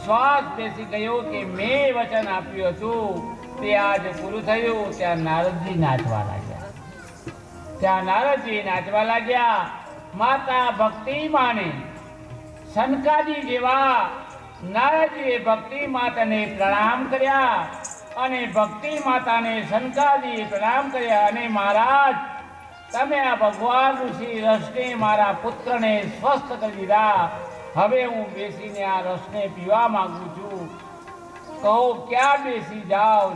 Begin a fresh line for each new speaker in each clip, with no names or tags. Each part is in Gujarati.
વિશ્વાસ બેસી ગયો કે મેં વચન આપ્યું હતું તે આજ પૂરું થયું. ત્યાં નારદજી નાચવા લાગ્યા. માતા ભક્તિ માને સનકાજી જેવા નારદજીએ ભક્તિ માતાને પ્રણામ કર્યા અને ભક્તિ માતાને સનકાજીએ પ્રણામ કર્યા. અને મહારાજ, તમે આ ભગવાન ઋષિ રસને મારા પુત્રને સ્વસ્થ કરી દીધા. હવે હું બેસીને આ રસને પીવા માંગુ છું. કહો ક્યાં બેસી જાઓ?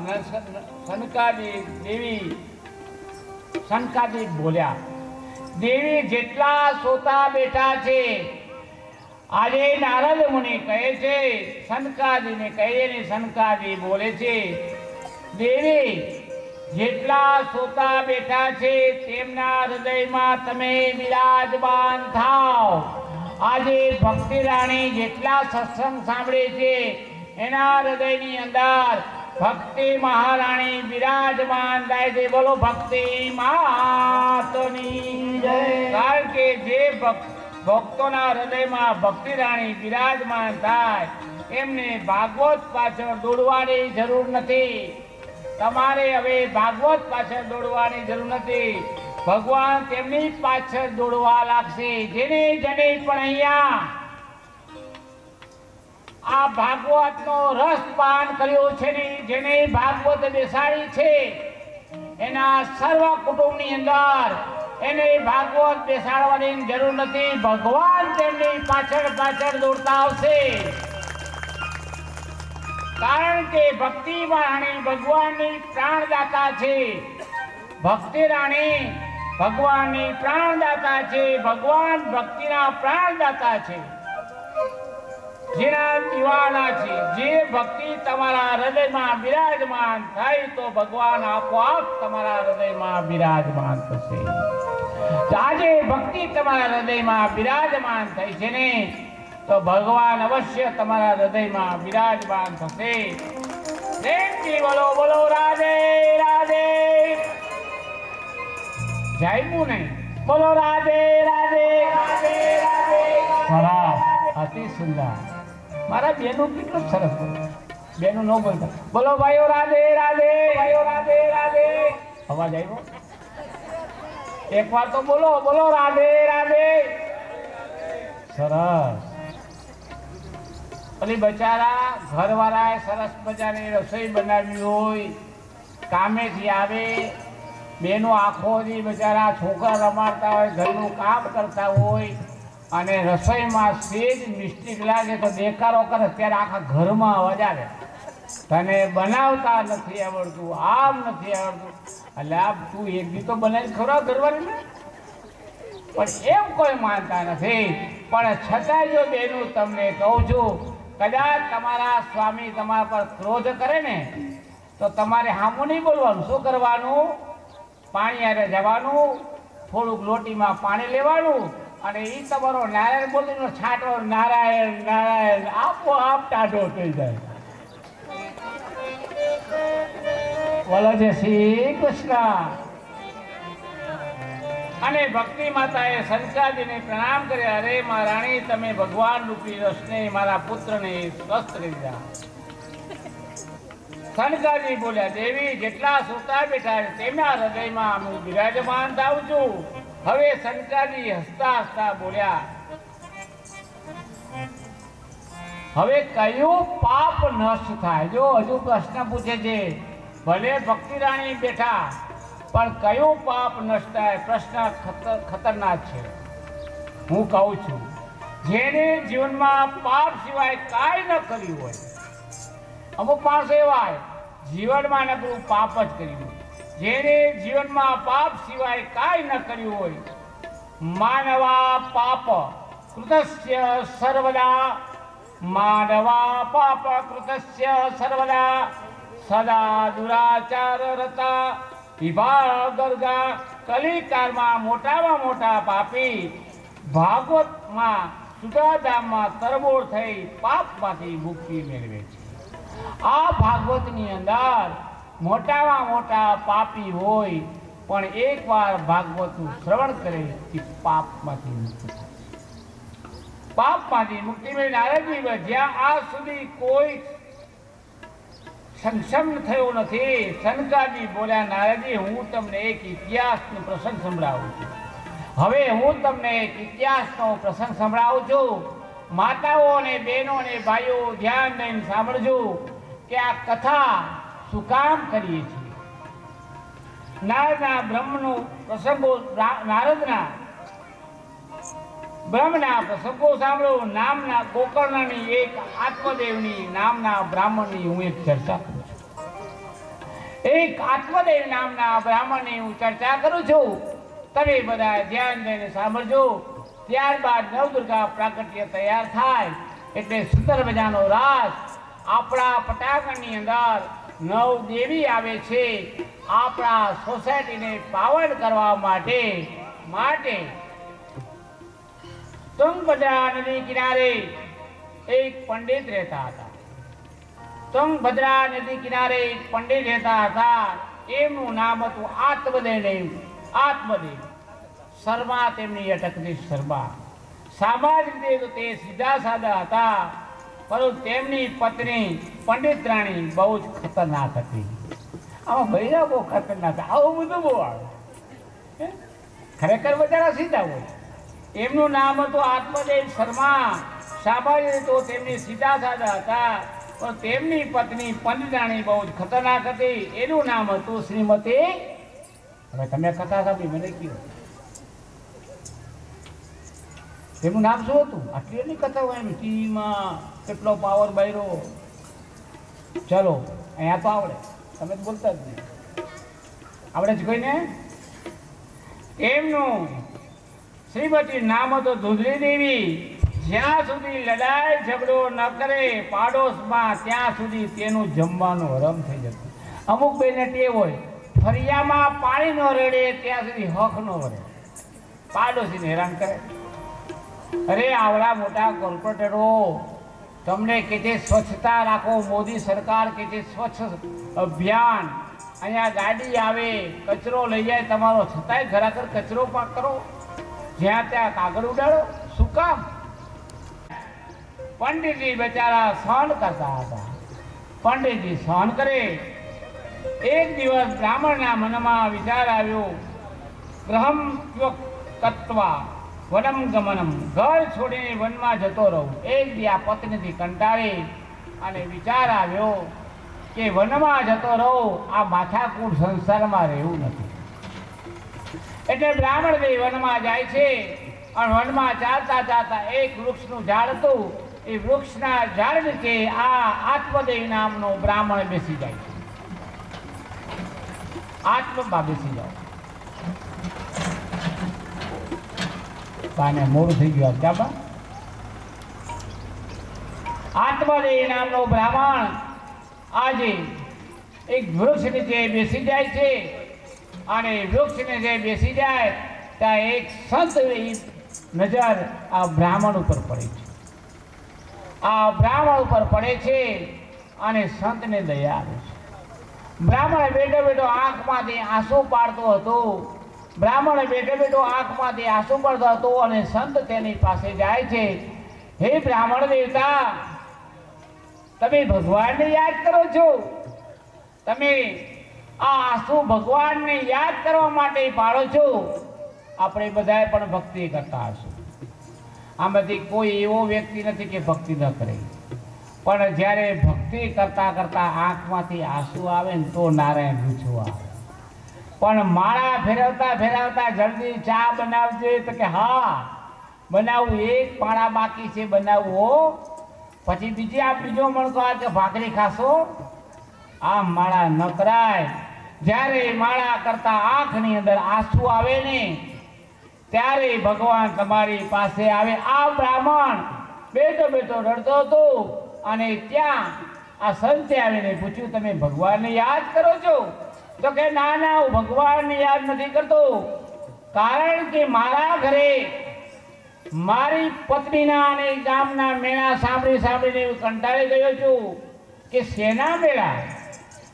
સનકાજી બોલ્યા, દેવી જેટલા સોતા બેઠા છે. આજે નારદ મુનિ કહે છે, સનકાજીને કહીએ ને સનકાજી બોલે છે, દેવી જેટલા સોતા બેઠા છે તેમના હૃદયમાં તમે બિરાજમાન થાઓ. આજે ભક્તિ રાણી જેટલા સત્સંગ સાંભળે છે એના હૃદયની અંદર ભક્તિ મહારાણી બિરાજમાન થાય છે. બોલો ભક્તિ માતની જય. કારણ કે જે ભક્તોના હૃદયમાં ભક્તિ રાણી બિરાજમાન થાય એમને ભાગવત પાછળ દોડવાની જરૂર નથી. તમારે હવે ભાગવત પાછળ દોડવાની જરૂર નથી. ભગવાન તેમની પાછળ દોડવા લાગશે. જેને પણ અહીંયા આ ભાગવતનો રસ પાન કર્યો છે ને, જેને ભાગવત બેસાડી છે એના સર્વ કુટુંબની અંદર એને ભાગવત બેસાડવાની જરૂર નથી. ભગવાન તેમની પાછળ દોડતા આવશે. કારણ કે ભક્તિ રાણી ભગવાનની પ્રાણદાતા છે. ભક્તિ રાણી ભગવાનની પ્રાણદાતા છે. ભગવાન ભક્તિના પ્રાણદાતા છે, જેના દીવાના છે. જે ભક્તિ તમારા હૃદયમાં બિરાજમાન થાય તો ભગવાન આપોઆપ તમારા હૃદયમાં બિરાજમાન થશે. આજે ભક્તિ તમારા હૃદયમાં બિરાજમાન થઈ છે ને, તો ભગવાન અવશ્ય તમારા હૃદયમાં બિરાજમાન થશે. પ્રેમથી બોલો બોલો રાધે રાધે. જાયમું નહીં, બોલો રાધે રાધે રાધે રાધે. સરસ, અતિ સુંદર. મારા બેનું કેટલું સરસ બોલે. બેનું ન બોલતા, બોલો ભાઈઓ રાધે રાધે, ભાઈઓ રાધે રાધે. અવાજ આવ્યો? એક વાર તો બોલો બોલો રાધે રાધે. સરસ. અને બચારા ઘરવાળાએ સરસ મજાની રસોઈ બનાવી હોય, કામેથી આવે, બેનો આખો દી બચારા છોકરા રમાડતા હોય, ઘરનું કામ કરતા હોય અને રસોઈમાં સેજ મિસ્ટેક લાગે તો દેકારો કરે, ત્યારે આખા ઘરમાં અવાજ આવે, તને બનાવતા નથી આવડતું, આમ નથી આવડતું. એટલે આ તું એક દી તો બનાવી ખરો ઘરવાળીને. પણ એમ કોઈ માનતા નથી. પણ છતાં જો બેનું તમને કહું છું, કદાચ તમારા સ્વામી તમારા પર ક્રોધ કરે ને તો તમારે હામું નહીં બોલવાનું. શું કરવાનું? પાણી હારે જવાનું, થોડુંક લોટીમાં પાણી લેવાનું અને એ તમારો નારાયણ બોલીનો છાંટો, નારાયણ નારાયણ, આપોઆપ ટાઢો થઈ જાય. બોલો જય શ્રી કૃષ્ણ. અને ભક્તિ માતાએ સનકાજીને પ્રણામ કર્યા. અરે મહારાણી, તમે ભગવાન રૂપી રસને મારા પુત્રને સ્વસ્થ કરી દીધા. સનકાજી બોલ્યા, દેવી જેટલા સુતા બેઠા તેમના હૃદયમાં હું બિરાજમાન થાઉં છું. હવે સનકાજી હસતા હસતા બોલ્યા, હવે કયું પાપ નષ્ટ થાય? જો હજુ પ્રશ્ન પૂછે છે. ભલે ભક્તિ રાણી બેઠા, પણ કયું પાપ નષ્ટ થાય? પ્રશ્ન ખતરનાક છે. હું કહું છું, જેને જીવનમાં પાપ સિવાય કાંઈ ન કર્યું હોય, અમુક માણસો એવા જીવનમાં નકરું પાપ જ કર્યું. જેને જીવનમાં પાપ સિવાય કાંઈ ન કર્યું હોય, માનવા પાપ કૃતસ્ય સર્વદા, માનવા પાપ કૃતસ્ય સર્વદા, સદા દુરાચાર રતા વિભાગ ગર્ગા. કલિકાળમાં મોટામાં મોટા પાપી ભાગવતમાં સુધાધામમાં તરબોળ થઈ પાપમાંથી મુક્તિ મેળવે છે. આ ભાગવતની અંદર મોટામાં મોટા પાપી હોય પણ એકવાર ભાગવતનું શ્રવણ કરે તે પાપમાંથી મુક્ત થાય. પાપમાંથી મુક્તિ મેળવી નારદજી જ્યાં આ સુધી કોઈ સંક્ષમ થયો નથી. સનકાજી બોલ્યા, નારદજી હું તમને એક ઇતિહાસનો પ્રસંગ સંભળાવું છું. હવે હું તમને એક ઇતિહાસનો પ્રસંગ સંભળાવું છું. માતાઓ અને બહેનો અને ભાઈઓ ધ્યાન દઈને સાંભળજો કે આ કથા શું કામ કરીએ છીએ. નારદના બ્રહ્મનો પ્રસંગો, નારદના બ્રહ્મના પ્રસંગો સાંભળો. નામના ગોકર્ણની એક આત્મદેવની નામના બ્રાહ્મણની હું એક ચર્ચા કરું છું. એક આત્મદેવ નામના બ્રાહ્મણની હું ચર્ચા કરું છું. તમે બધા ધ્યાન દઈને સાંભળજો. ત્યારબાદ નવદુર્ગા પ્રાગટ્ય તૈયાર થાય એટલે સુંદર મજાનો રાસ આપણા પટાંગણની અંદર નવ દેવી આવે છે. આપણા સોસાયટીને પાવન કરવા માટે તુંગભદ્રા નદી કિનારે એક પંડિત રહેતા હતા. તુંગભદ્રા નદી કિનારે એક પંડિત રહેતા હતા. એમનું નામ હતું આત્મદેવ. શર્મા તેમની અટકતી શર્મા. સામાજિક રીતે તો તે સીધા સાદા હતા, પરંતુ તેમની પત્ની પંડિત રાણી બહુ જ ખતરનાક હતી. આમાં બૈરા બહુ ખતરનાક, આવું બધું બહુ આવે. ખરેખર બધાના સીધા હોય. એમનું નામ હતું આત્મદેવ શર્મા. સામાજિક રીતે તેમની સીધા સાદા હતા, પણ તેમની પત્ની પંડિત રાણી બહુ જ ખતરનાક હતી. એનું નામ હતું શ્રીમતી. હવે તમે કથા સાંભળી મને કયો તેમનું નામ શું હતું? આટલી એની કથા હોય એમ ટીવીમાં કેટલો પાવર બાયરો. ચલો અહીંયા તો આવડે, તમે તો બોલતા જ નહીં. આવડે જ કોઈને? એમનું શ્રીમતી નામ હતું ધુંધળી દેવી. જ્યાં સુધી લડાઈ ઝઘડો ન કરે પાડોશમાં ત્યાં સુધી તેનું જમવાનું હરમ થઈ જતું. અમુક બેને ટેવ હોય, ફરિયામાં પાણી ન રેડે ત્યાં સુધી હક ન વળે, પાડોશીને હેરાન કરે. અરે આવડા મોટા કોર્પોરેટરો તમને કે છે સ્વચ્છતા રાખો, મોદી સરકાર કે છે સ્વચ્છ અભિયાન. અહીંયા ગાડી આવે કચરો લઈ જાય તમારો, છતાંય ઘરાઘર કચરો પાક કરો, જ્યાં ત્યાં કાગળ ઉડાડો. શું કામ? પંડિતજી બચારા સહન કરતા હતા. પંડિતજી સહન કરે. એક દિવસ બ્રાહ્મણના મનમાં વિચાર આવ્યો, ગ્રહમ ત્યક્ત્વા વનમ ગમનમ, ઘર છોડીને વનમાં જતો રહું. એક દી આ પત્નીથી કંટાળી અને વિચાર આવ્યો કે વનમાં જતો રહું, આ માથાકૂટ સંસારમાં રહેવું નથી. એટલે બ્રાહ્મણ વનમાં જાય છે અને વનમાં ચાલતા ચાલતા એક વૃક્ષનું ઝાડ હતું. એ વૃક્ષના ઝાડ નીચે આ આત્મદેવ નામનો બ્રાહ્મણ બેસી જાય છે. આત્મમાં બેસી જાઓ. પાને મોડું થઈ ગયું. ક્યાં આત્મદેવ નામનો બ્રાહ્મણ આજે એક વૃક્ષ નીચે બેસી જાય છે અને વૃક્ષ નીચે બેસી જાય ત્યાં એક સંત નજર આ બ્રાહ્મણ ઉપર પડે છે. આ બ્રાહ્મણ ઉપર પડે છે અને સંતને દયા આવે છે. બ્રાહ્મણ બેઠો બેઠો આંખમાંથી આંસુ પાડતો હતો. બ્રાહ્મણ બેઠો બેઠો આંખમાંથી આંસુ પડતો હતો અને સંત તેની પાસે જાય છે. હે બ્રાહ્મણ દેવતા, તમે ભગવાનને યાદ કરો છો? તમે આ આંસુ ભગવાનને યાદ કરવા માટે પાડો છો? આપણે બધાએ પણ ભક્તિ કરતા હશું. આમાંથી કોઈ એવો વ્યક્તિ નથી કે ભક્તિ ન કરે, પણ જ્યારે ભક્તિ કરતા કરતા આંખમાંથી આંસુ આવે ને તો નારાયણ રૂછું આવે. પણ માળા ફેરવતા ફેરવતા જલ્દી ચા બનાવજે તો કે હા બનાવું, એક પાણા બાકી છે બનાવવું. પછી બીજી આ બીજો મણકો આવે કે ભાખરી ખાશો. આ માળા ન કરાય. જ્યારે માળા કરતા આંખની અંદર આંસુ આવે ને ત્યારે ભગવાન તમારી પાસે આવે. આ બ્રાહ્મણ બેઠો બેઠો રડતો હતો અને ત્યાં આ સંતે આવીને પૂછ્યું, તમે ભગવાનને યાદ કરો છો? તો કે ના ના, હું ભગવાનને યાદ નથી કરતો, કારણ કે મારા ઘરે મારી પત્નીના અને ગામના મેળા સાંભળી સાંભળીને કંટાળી ગયો છું કે શેના મેળા,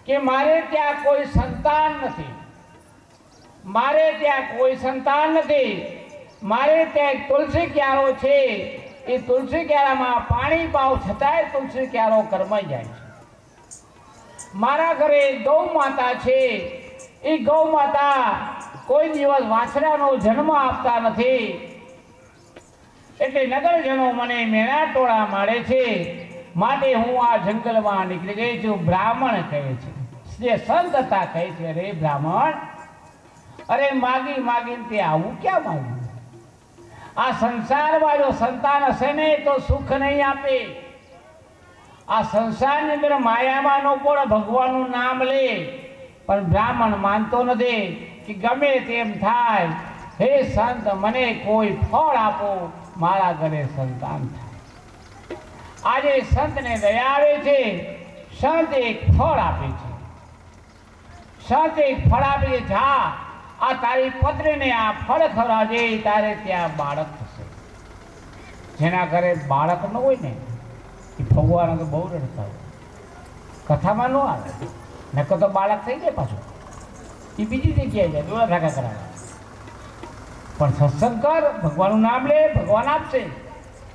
કે મારે ત્યાં કોઈ સંતાન નથી. મારે ત્યાં કોઈ સંતાન નથી. મારે ત્યાં તુલસી ક્યારો છે એ તુલસી ક્યારામાં પાણી પાવ છતાંય તુલસી ક્યારો કરમાઈ જાય છે. મારા ઘરે ગૌ માતા છે. એ ગૌ માતા કોઈ દિવસ વાછડાનો જન્મ આપતા નથી. એટલે નગરજનો મને મેણા ટોળા મારે છે. માટે હું આ જંગલમાં નીકળી ગઈ છું. બ્રાહ્મણ કહે છે, જે સંત હતા કહે છે, અરે બ્રાહ્મણ, અરે માગી માગીને તે આવું ક્યાં માગ્યું? આ સંસારમાં જો સંતાન હશે ને તો સુખ નહીં આપે. આ સંસારની અંદર માયામાં નો પણ ભગવાનનું નામ લે, પણ બ્રાહ્મણ માનતો નથી કે ગમે તેમ થાય, હે સંત મને કોઈ ફળ આપો, મારા ઘરે સંતાન થાય. આજે સંતને દયા આવે છે. સંત એક ફળ આપે છે. સંત એક ફળ આપે છે, જા આ તારી પત્નીને આ ફળ ખવડાવજે, તારે ત્યાં બાળક થશે. જેના ઘરે બાળક ન હોય ને એ ભગવાન બહુ રડતા હોય, કથામાં ન આવે, નકર તો બાળક થઈ જાય પાછું, એ બીજી જગ્યાએ જાય, દોડા ધાકા કરાવે. પણ સત્સંગ કર, ભગવાનનું નામ લે, ભગવાન આપશે.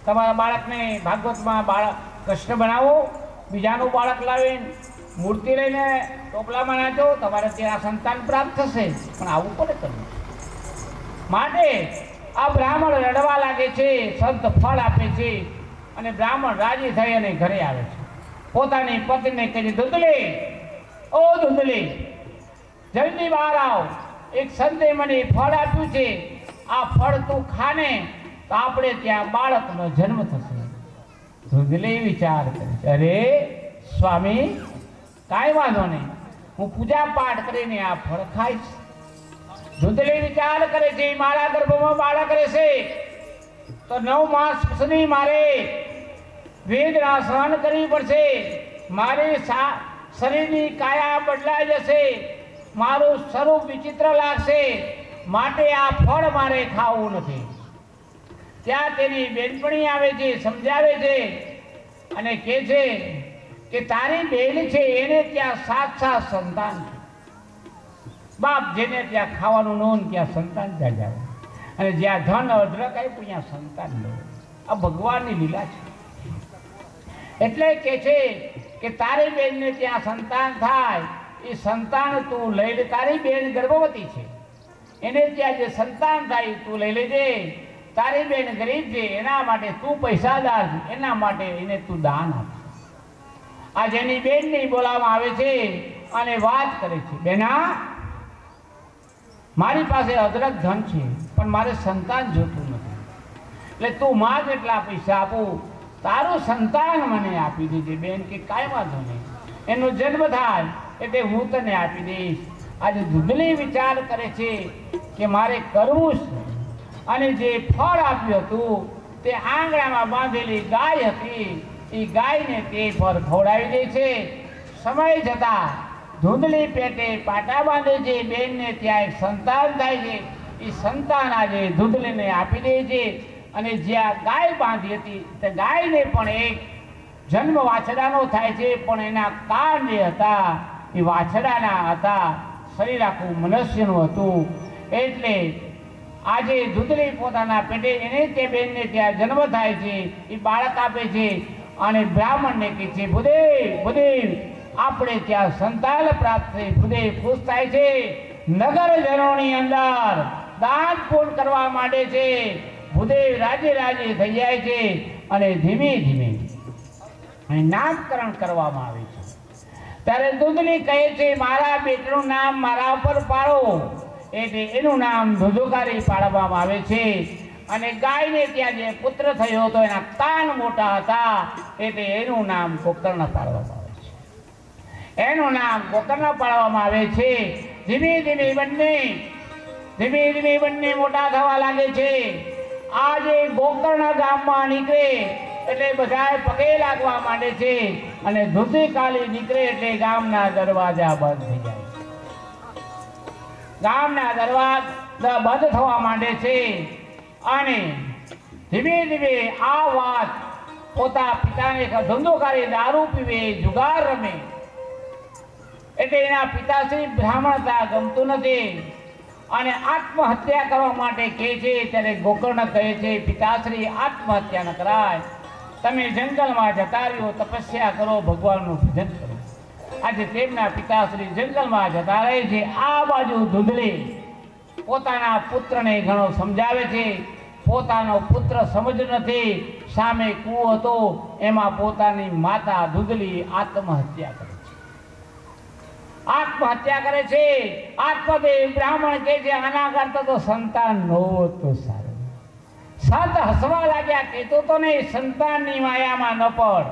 તમારા બાળકને ભાગવતમાં બાળક કૃષ્ણ બનાવો, બીજાનું બાળક લાવીને મૂર્તિ લઈને ટોપલામાં નાચો, તમારે ત્યાં સંતાન પ્રાપ્ત થશે. પણ આવું કોને કરવું? માટે આ બ્રાહ્મણ રડવા લાગે છે, સંત ફળ આપે છે, અને બ્રાહ્મણ રાજી થઈ અને ઘરે આવે છે. પોતાની પત્નીને કહે છે, ધૂંધલી, ઓ ધૂંધલી, જલ્દી બહાર આવ. એક સંતે મને ફળ આપ્યું છે, આ ફળ તું ખાને તો આપણે ત્યાં બાળકનો જન્મ થશે. ધૂંધલી વિચાર કરે છે, અરે સ્વામી, કાંઈ વાંધો નહીં, હું પૂજા પાઠ કરીને આ ફળ ખાઈશ. ધૂંધલી વિચાર કરે છે, મારા ગર્ભમાં બાળક રહેશે તો 9 માસ સુધી મારે વેદના સહન કરવી પડશે. મારી શરીરની કાયા બદલાઈ જશે, મારું સ્વરૂપ વિચિત્ર લાગશે. માટે આ ફળ મારે ખાવું નથી. ત્યાં તેની બેનપણી આવે છે, સમજાવે છે અને કહે છે કે તારી બેન છે એને ત્યાં 7 સંતાન છે. બાપ જેને ત્યાં ખાવાનું નોંધ ત્યાં સંતાન જાય, અને જ્યાં ધન અઢળક આપ્યું ત્યાં સંતાન લો. આ ભગવાનની લીલા છે. એટલે કે છે કે તારી બેનને ત્યાં સંતાન થાય, એ સંતાન તું લઈ લે. તારી બેન ગર્ભવતી છે, એને ત્યાં જે સંતાન થાય તું લઈ લેજે. તારી બેન ગરીબ છે, એના માટે તું પૈસાદાર છે, એના માટે એને તું દાન આપ. આ જેની બેનને બોલાવવામાં આવે છે અને વાત કરે છે, બેના, મારી પાસે અઢળક ધન છે, પણ મારે સંતાન જોતું નથી, એટલે તું માં જેટલા પૈસા આપું, તારું સંતાન મને આપી દેજે. બેન કે કાંઈ વાંધો નહીં, એનો જન્મ થાય એટલે હું તને આપી દઈશ. આજે ધૂંધલી વિચાર કરે છે કે મારે કરવું છે. અને જે ફળ આપ્યું હતું તે આંગણામાં બાંધેલી ગાય હતી, એ ગાયને તે પર ખવડાવી દે છે. સમય જતા ધૂંધલી પેટે પાટા બાંધે છે. બેનને ત્યાં એક સંતાન થાય છે. એ સંતાન આજે ધૂંધલીને આપી દે છે. અને જ્યાં ગાય બાંધી હતી તે ગાયને પણ એક જન્મ વાછડાનો થાય છે, પણ એના કાન જે હતા એ વાછડાના હતા, શરીર આખું મનુષ્યનું હતું. એટલે આજે ધૂંધલી પોતાના પેટે એને તે બેનને ત્યાં જન્મ થાય છે, એ બાળક આપે છે અને બ્રાહ્મણને કહે છે, ભૂદેવ ભૂદેવ, આપણે ત્યાં સંતાન પ્રાપ્ત થઈ. ભૂદેવ ખુશ થાય છે, નગરજનોની અંદર દાન પૂર્ણ કરવા માંડે છે. ભૂદેવ રાજે રાજે થઈ જાય છે અને ધીમે ધીમે નામકરણ કરવામાં આવે છે. ત્યારે ધૂંધલી કહે છે, મારા બેટનું નામ મારા ઉપર પાડો. એટલે એનું નામ ધુધુકારી પાડવામાં આવે છે. અને ગાયને ત્યાં જે પુત્ર થયો હતો એના કાન મોટા હતા, એટલે એનું નામ ગોકર્ણ પાડવામાં આવે છે. એનું નામ ગોકર્ણ પાડવામાં આવે છે. ધીમે ધીમે બંને મોટા થવા લાગે છે. આજે ગોકર્ણ ગામમાં નીકળે એટલે બધા પગે લાગવા માંડે છે, અને ધુધુકારી નીકળે એટલે ગામના દરવાજા બંધ થઈ જાય. ગામના દરવાજા બંધ થવા માંડે છે. અને ધીમે ધીમે આ વાત પોતા પિતાને ધંધોકારી દારૂ પીવે, જુગાર રમે, એટલે એના પિતાશ્રી બ્રાહ્મણતા ગમતું નથી. અને આત્મહત્યા કરવા માટે કહે છે ત્યારે ગોકર્ણ કહે છે પિતાશ્રી આત્મહત્યા ન કરાય, તમે જંગલમાં જતા રહ્યો, તપસ્યા કરો, ભગવાનનું ભજન કરો. આજે તેમના પિતાશ્રી જંગલમાં જતા રહે છે. આ બાજુ ધૂંધળી પોતાના પુત્રને ઘણો સમજાવે છે. પોતાનો પુત્ર સમજ નથી, સામે કૂવો હતો એમાં પોતાની માતા ધૂંધળી આત્મહત્યા કરે છે. આત્મહત્યા કરે છે. આત્મદેવ બ્રાહ્મણ કહે છે આના કરતા તો સંતાન ન હોત તો સારું. સંત હસવા લાગ્યા, કહેતો તો નહીં સંતાનની માયામાં ન પડ,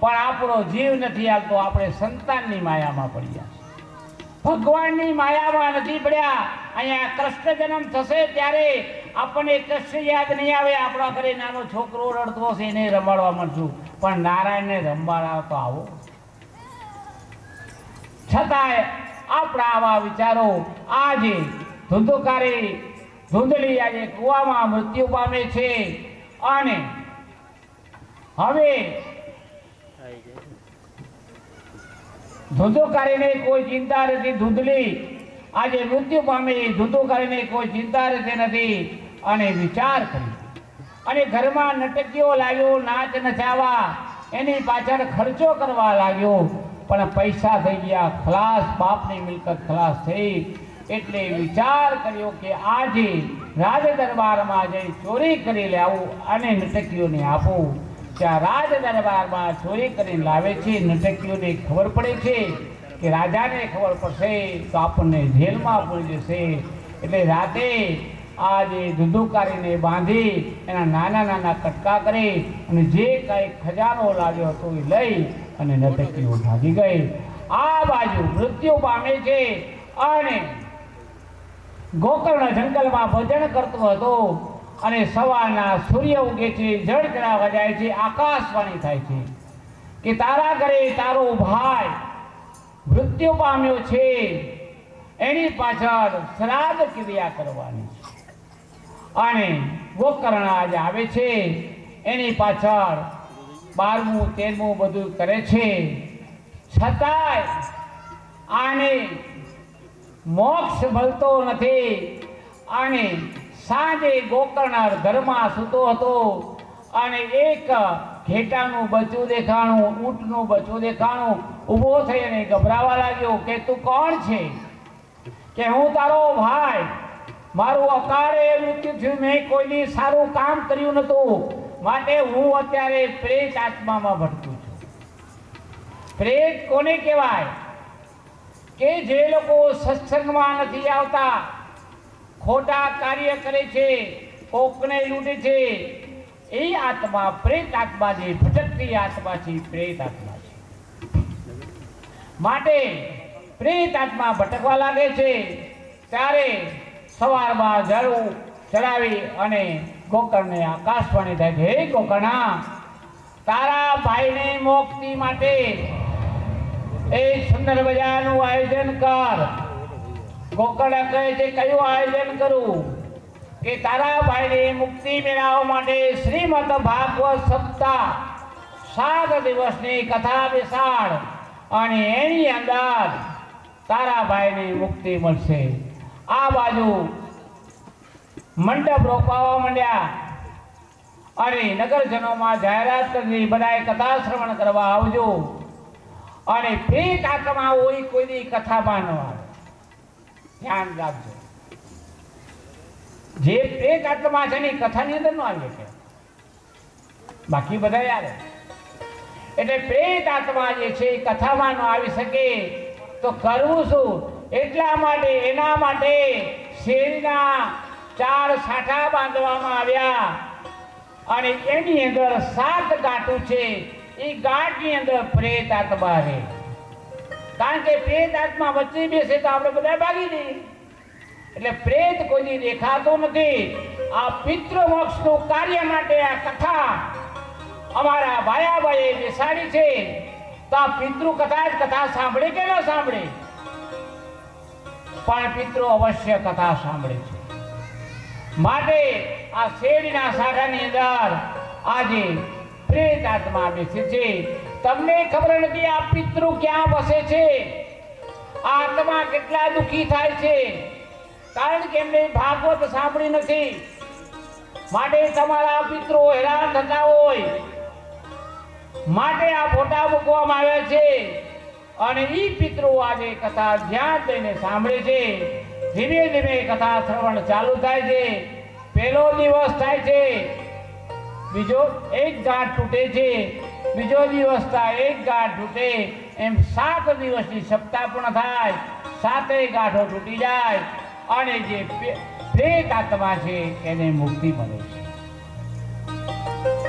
પણ આપણો જીવ નથી આવતો, આપણે સંતાનની માયામાં પડ્યા, ભગવાનની માયામાં નથી પડ્યા. અહીંયા કૃષ્ણ જન્મ થશે ત્યારે આપણને કૃષ્ણ યાદ નહીં આવે. આપણા ઘરે નાનો છોકરો રડતો હશે એને રમાડવા માંડશું, પણ નારાયણને રમાડવા તો આવો. છતાંય આપણા આવા વિચારો આજે ધૂંધળી આજે કૂવામાં મૃત્યુ પામે છે. અને હવે ધુંધુકારીને કોઈ ચિંતા નથી. ધૂંધળી આજે મૃત્યુ પામી, ધુંધુકારીને કોઈ ચિંતા રહેતી નથી. અને વિચાર કરી અને ઘરમાં નટકીઓ લાગ્યો, નાચ નચાવા, એની પાછળ ખર્ચો કરવા લાગ્યો, પણ પૈસા થઈ ગયા ખલાસ, બાપની મિલકત ખલાસ થઈ. એટલે વિચાર કર્યો કે આજે રાજ દરબારમાં જઈ ચોરી કરી લાવું અને નટકીઓને આપું. ત્યાં રાજ દરબારમાં ચોરી કરીને લાવે છે. નટકીઓને ખબર પડે છે કે રાજાને ખબર પડશે તો આપણને જેલમાં પૂરી જશે. એટલે રાતે આજે ધુંધુકારીને બાંધી એના નાના નાના કટકા કરી અને જે કાંઈ ખજાનો લાગ્યો હતો એ લઈ અને નટકીઓ ભાગી ગઈ. આ બાજુ મૃત્યુ પામે છે અને ગોકર્ણ જંગલમાં ભજન કરતો હતો. અને સવારના સૂર્ય ઉગે છે, જળ ચડાવવા જાય છે, આકાશવાણી થાય છે કે તારા ઘરે તારો ભાઈ મૃત્યુ પામ્યો છે, એની પાછળ શ્રાદ્ધ ક્રિયા કરવાની છે. અને ગોકર્ણ આજે આવે છે, એની પાછળ 12મું 13મું બધું કરે છે. છતાંય આને મોક્ષ મળતો નથી. અને સાંજે ગોકર્ણ ઘરમાં સૂતો હતો અને એક ઘેટાનું બચ્ચું દેખાણું, ઊંટનું બચ્ચું દેખાણું. ઊભો થઈ અને ગભરાવા લાગ્યો કે તું કોણ છે? કે હું તારો ભાઈ, મારું અકાળે મૃત્યુ થયું, મેં કોઈની સારું કામ કર્યું નહોતું, માટે હું અત્યારે પ્રેત આત્મામાં ભટકું છું. પ્રેત કોને કહેવાય? કે જે લોકો સત્સંગમાં નથી આવતા, ખોટા કાર્ય કરે છે, કોકને લૂંટે છે, એ આત્મા પ્રેત આત્મા છે, ભટકતી આત્મા છે, પ્રેત આત્મા છે. માટે પ્રેત આત્મા ભટકવા લાગે છે. ત્યારે સવારમાં જળ ચડાવી અને ગોકર્ણને આકાશવાણી થાય છે, હે ગોકર્ણ, તારા ભાઈને મોક્ષ માટે એક સુંદર મજાનું આયોજન કર. ગોકર્ણ કહે છે કયું આયોજન કરું? કે તારા ભાઈને મુક્તિ મેળવવા માટે શ્રીમદ ભાગવત સપ્તાહ 7 દિવસની કથા બેસાડ અને એની અંદર તારા ભાઈને મુક્તિ મળશે. આ બાજુ મંડપ રોપાવા માંડ્યા અને નગરજનોમાં જાહેરાત કરી બધાએ કથા શ્રવણ કરવા આવજો. અને પ્રેત આત્મા હોય કોઈની કથામાં ન આવે, ધ્યાન રાખજો. જે પ્રેત આત્મા છે એની કથાની અંદર ન આવે છે, બાકી બધા આવે. એટલે પ્રેત આત્મા જે છે એ કથામાં ન આવી શકે તો કરવું શું? એટલા માટે એના માટે શેરીના 4 સાંઠા બાંધવામાં આવ્યા અને એની અંદર 7 ગાંઠું છે. એ ગાંઠની અંદર પ્રેત આત્મા રહે. કારણ કે પ્રેત આત્મા વચ્ચે બેસે તો આપણે બધા ભાગી જઈએ. એટલે પ્રેત કોઈ દેખાતો નથી. આ પિતૃ મોક્ષનું કાર્ય માટે આ કથા અમારા ભાયાભાઈએ બેસાડી છે. તો આ પિતૃ કથા સાંભળે કે ન સાંભળે? પણ પિતૃ અવશ્ય કથા સાંભળે છે. માટે આ શેરીના સાંઠાની અંદર આજે પ્રેત આત્મા બેસે છે. તમને ખબર નથી આ પિતૃ ક્યાં વસે છે, આ આત્મા કેટલા દુઃખી થાય છે. કારણ કે એમને ભાગવત સાંભળી નથી, માટે તમારા પિતૃઓ હેરાન થતા હોય, માટે આ ફોટા મૂકવામાં આવ્યા છે અને ઈ પિતૃઓ આજે કથા ધ્યાન દઈને સાંભળે છે. ધીમે ધીમે કથા શ્રવણ ચાલુ થાય છે. પહેલો દિવસ થાય છે, બીજો એક ગાંઠ તૂટે છે, બીજો દિવસ થાય એક ગાંઠ તૂટે, એમ 7 દિવસની સપ્તાહ પણ થાય, 7 ગાંઠો તૂટી જાય અને જે પ્રેત આત્મા છે એને મુક્તિ મળે છે.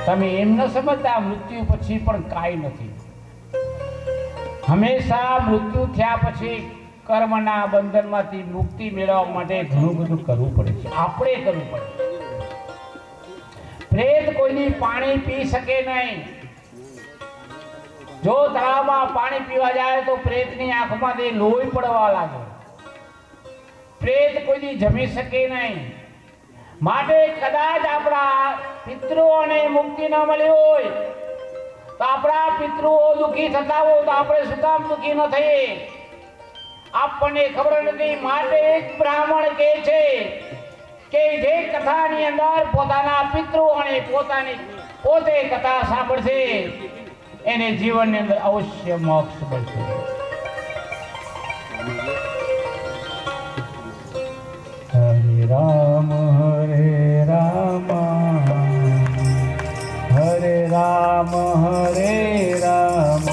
તમે એમ ન સમજતા મૃત્યુ પછી પણ કાંઈ નથી. હંમેશા મૃત્યુ થયા પછી કર્મના બંધનમાંથી મુક્તિ મેળવવા માટે ઘણું બધું કરવું પડે છે, આપણે કરવું પડે. પ્રેત કોઈની પાણી પી શકે નહીં. જો તળાવમાં પાણી પીવા જાય તો પ્રેતની આંખમાંથી લોહી પડવા લાગે. પ્રેત કોઈની જમી શકે નહીં. માટે કદાચ આપણા પિતૃઓને મુક્તિ ન મળી હોય તો આપણા પિતૃઓ દુઃખી થતા હોય તો આપણે શું કામ દુઃખી ન થઈએ? આપણને ખબર નથી. માટે એક બ્રાહ્મણ કહે છે કે જે કથાની અંદર પોતાના પિતૃઓ અને પોતે કથા સાંભળશે એને જીવનની અંદર અવશ્ય મોક્ષ મળશે. હરે રામ હરે રામ હરે રામ હરે રામ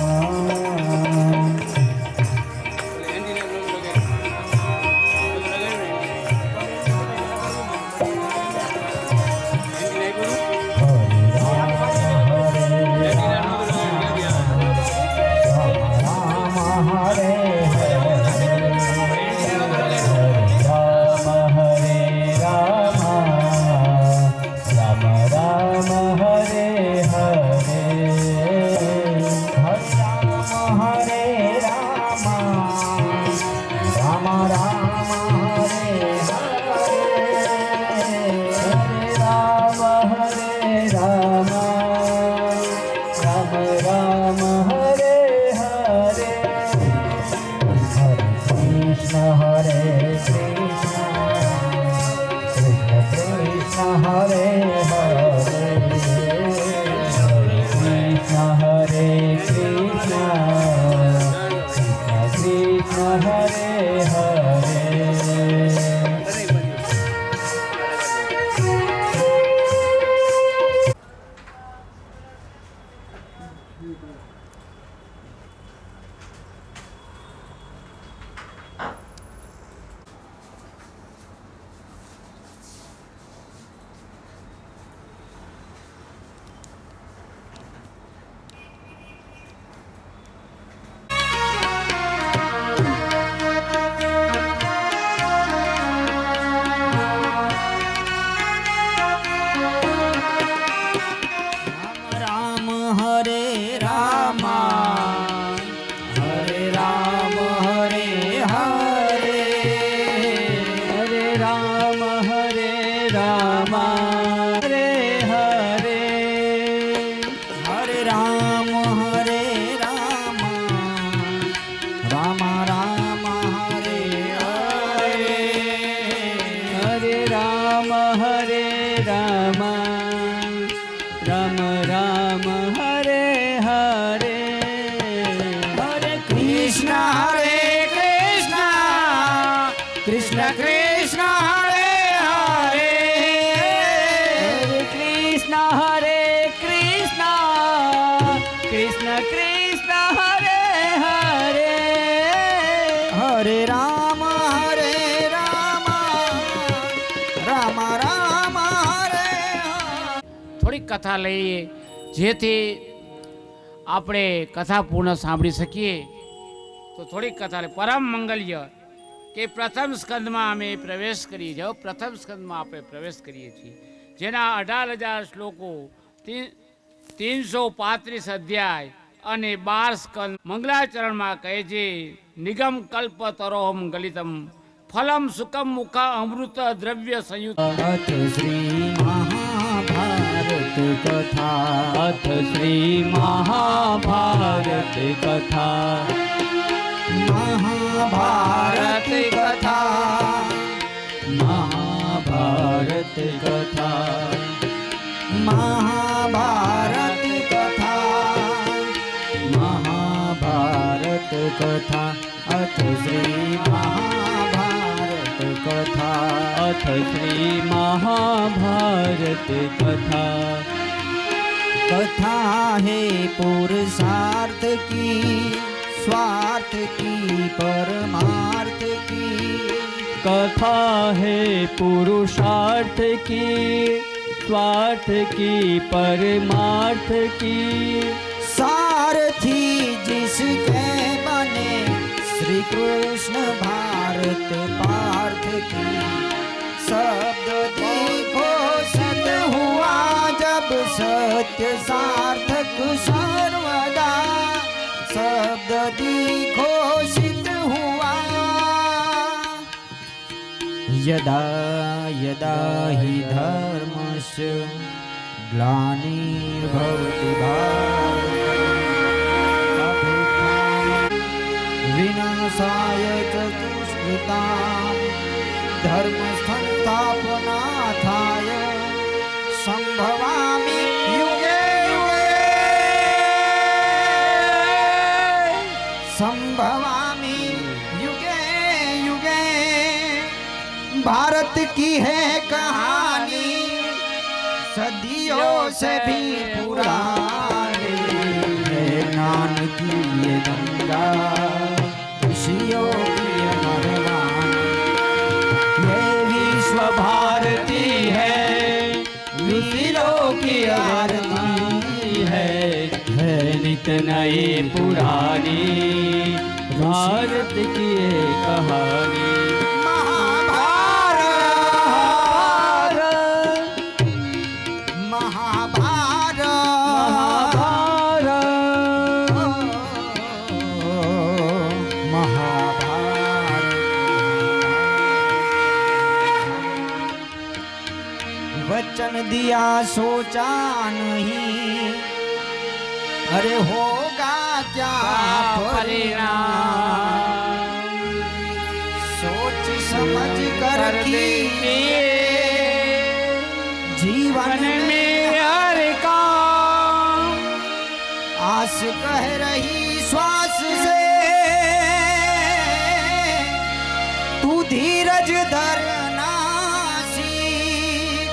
કથા લઈએ જેથી આપણે કથા પૂર્ણ સાંભળી શકીએ. તો થોડીક કથા પરમ મંગલ્ય કે પ્રથમ સ્કંદમાં અમે પ્રવેશ કરીએ છીએ. પ્રથમ સ્કંદમાં આપણે પ્રવેશ કરીએ છીએ, જેના 18,000 શ્લોકો, 335 અધ્યાય અને 12 સ્કંદ મંગલાચરણમાં કહે છે. નિગમ કલ્પ તરોહમ ગલિતમ ફલમ સુકમ મુખ અમૃત દ્રવ્ય સંયુક્ત શ્રી મહાભારત કથા. અથ શ્રી મહાભારત કથા. મહાભારત કથા
कथा महाभारत कथा महाभारत कथा अथ श्री महाभारत कथा
अथ श्री महाभारत कथा
कथा है पुरुषार्थ की स्वार्थ की परमार्थ की
कथा है पुरुषार्थ की स्वार्थ की परमार्थ की
सारथी जिसके बने श्री कृष्ण भारत पार्थ की शब्द देखो सत हुआ जब सत्य सार्थक सर्वदा शब्द घोषित हुआ यदा यदा हि धर्मस्य ग्लानिर्भवति भारत विनाशाय च दुष्कृतां धर्मसंस्थापनार्थाय संभवामि युगे युगे संभवामि युगे युगे भारत की है कहानी सदियों से भी पुरानी है ज्ञान की ये गंगा ऋषियों की मरवानी ये विश्व भारती है वीरों की आरती
है नित नई पुरानी भारत की ये कहानी
वचन दिया सोचा नहीं अरे होगा क्या परिणाम सोच समझ कर कीजिए जीवन में हर काम आस कह रही श्वास से तू धीरज धरना सीख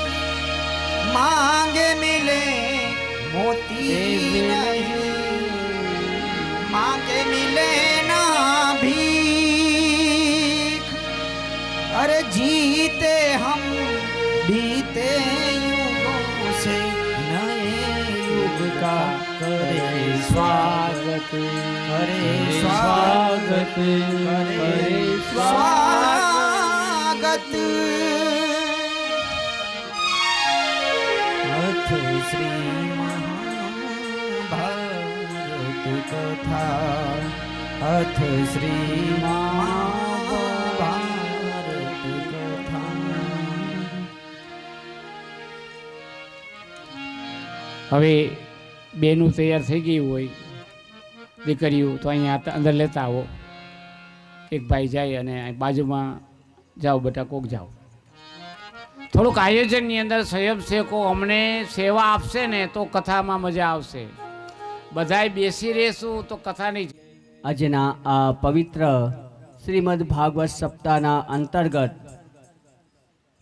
मांगे मिले मोती नहीं मांगे मिले ना भीख अरे जीते हम बीते युगों से नए युग का करे स्वागत करे स्वागत करे स्वागत अथ श्री महाभारत कथा अथ श्री महाभारत कथा
હવે બેનું તૈયાર થઈ ગયું હોય દીકરીઓ તો અહીંયા અંદર લેતા આવો એક ભાઈ જાય અને બાજુમાં જાઓ બેટા કોક જાઓ થોડુંક આયોજનની અંદર સ્વયંસેવકો અમને સેવા આપશે ને તો કથામાં મજા આવશે બધાય બેસી રહેશું તો કથા નહીં
આજના આ પવિત્ર શ્રીમદ ભાગવત સપ્તાહના અંતર્ગત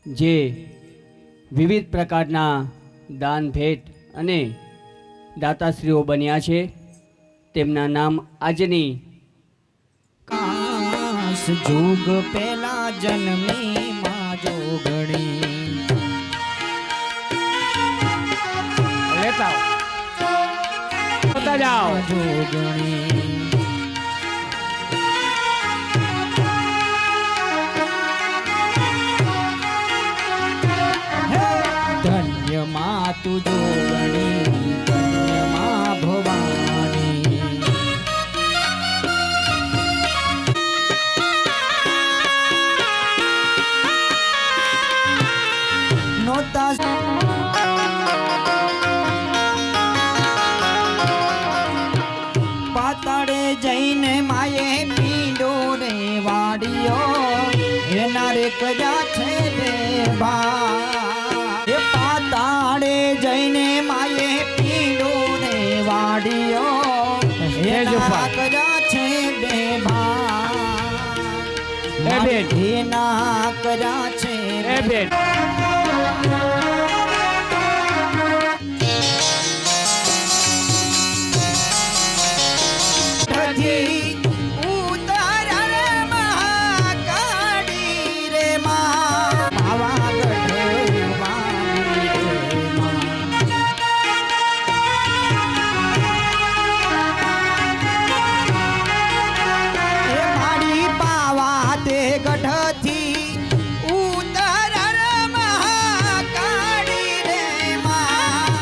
જે વિવિધ પ્રકારના દાન ભેટ અને દાતાશ્રીઓ બન્યા છે તેમના નામ આજની
કાશ જોગ પેલા જન્મી માં જોગણી
લેતા આવો જાઓ
જોગણી ધન્ય માં તું જોગણી ધન્ય માં ભવાની નોતા પાતાળે જઈને માયે પીંડો રે વાડિયો એના રે કજા છે બે ભા માડીઓ
સ્ટેજ ઉપર.
કર્યા છે બે ભાગ
એ બેન.
એના કર્યા છે
એ બેન
ઉતાર રે મહાકાળી રે માં પાવાગઢ વાળી રે માં. એ મારી પાવા તે ગઢથી ઉતાર રે મહાકાળી રે માં.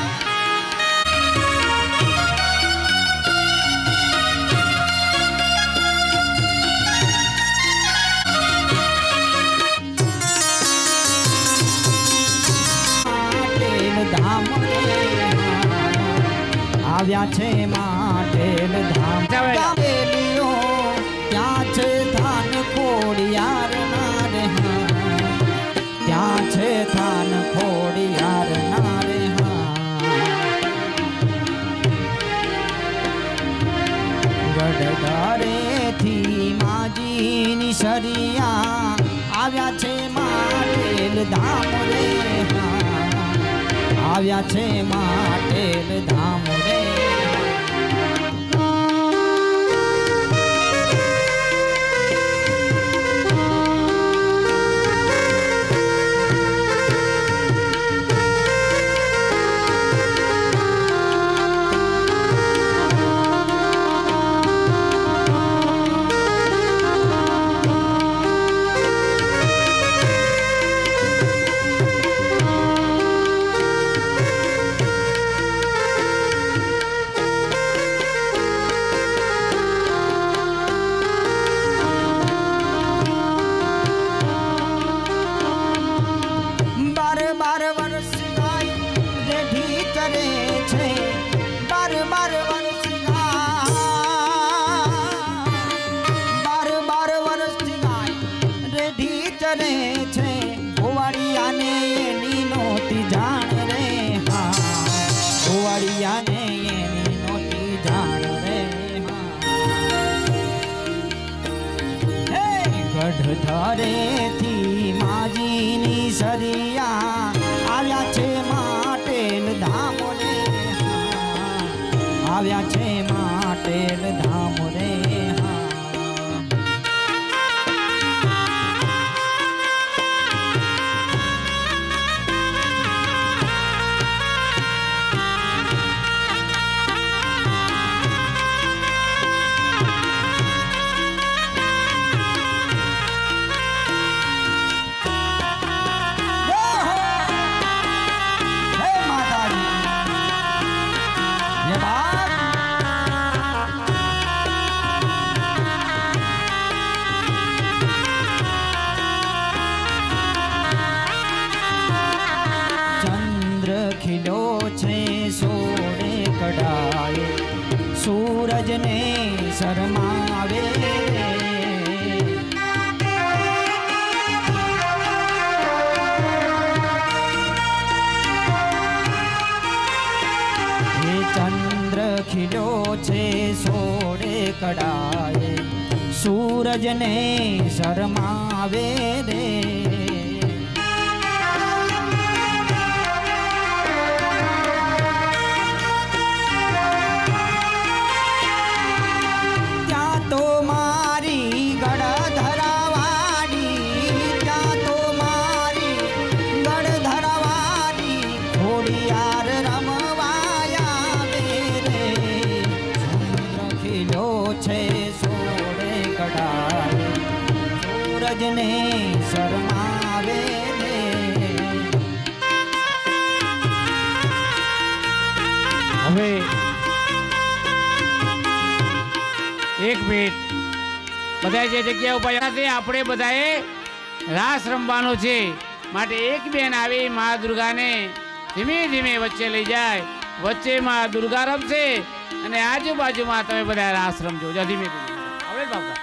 માટેલ ધામ રે આવ્યા છે માટેલ ધામ. ગાવેલીઓ ત્યાં છે થાન ખોડિયાર ના રે હા. ત્યાં છે થાન ખોડિયાર ના રે હા. ગઢધારેથી માજીની સરિયા આવ્યા છે માટેલ ધામ રે હા. આવ્યા છે માટેલ ધામ રે. બાર બાર વર્ષ ગાય રેઢી ચરે છે. બાર બાર વર્ષ બાર બાર વર્ષ ગાય રેઢી ચરે છે. ગોવાળિયાને એની નહોતી જાણ રે હા. ગોવાળિયાને એની નહોતી જાણ રે હા. ગઢધારેથી માજીની સરિયા આવ્યા છે માટેલ ધામ રે હા. આવ્યા છે માટેલ ધામ રે હા. હે માતાજી ये बात ચંદ્ર ખીલો છે સોળે કડાએ સૂરજને શરમાવે એ ચંદ્ર ખીલો છે સોળે કડાએ સૂરજને શરમાવે રે ત્યાં તો મારી ગળધરાવાડી ત્યાં તો મારી ગળધરાવાડી ખોડિયાર રમવાયા રે ચંદ્ર ખીલો છે સોળે કડાએ સૂરજને શરમાવે રે
હવે એક મિનિટ બધા જે જગ્યા ઉપર છે આપણે બધાએ રાસ રમવાનો છે માટે એક બેન આવી મા દુર્ગાને ધીમે ધીમે વચ્ચે લઈ જાય વચ્ચે મા દુર્ગા રમશે અને આજુબાજુમાં તમે બધા રાસ રમજો જો ધીમે ધીમે હવે બાપા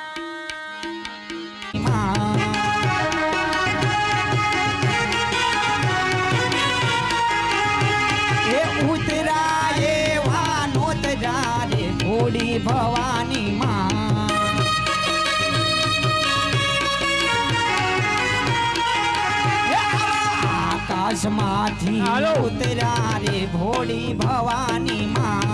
એ ઉતરાયે વાનો તજા ભોળી ભવાની માં આકાશમાંથી
હાલો.
ઉતર્યા રે ભોળી ભવાની માં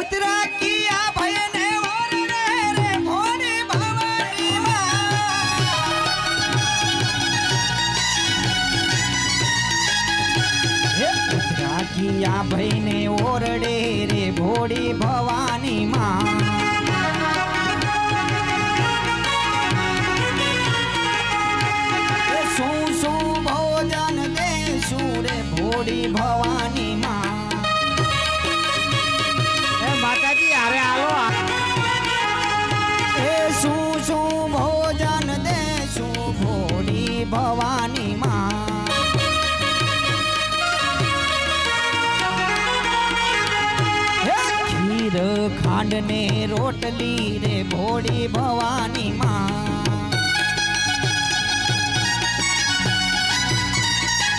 ઉતરા કિયા ભયને ઓરડે રે ભોળી ભવાની ઉતરા કિયા ભયને ઓરડે રે ભોળી ભવાની માં શું શું ભોજન દેશું રે ભોળી ભવાની માં
એ માતાજી અરે આલો
એ શું શું ભોજન દેશું ભોળી ભવાની માં હે ખીર ખાંડ ને રોટલી રે ભોળી ભવાની માં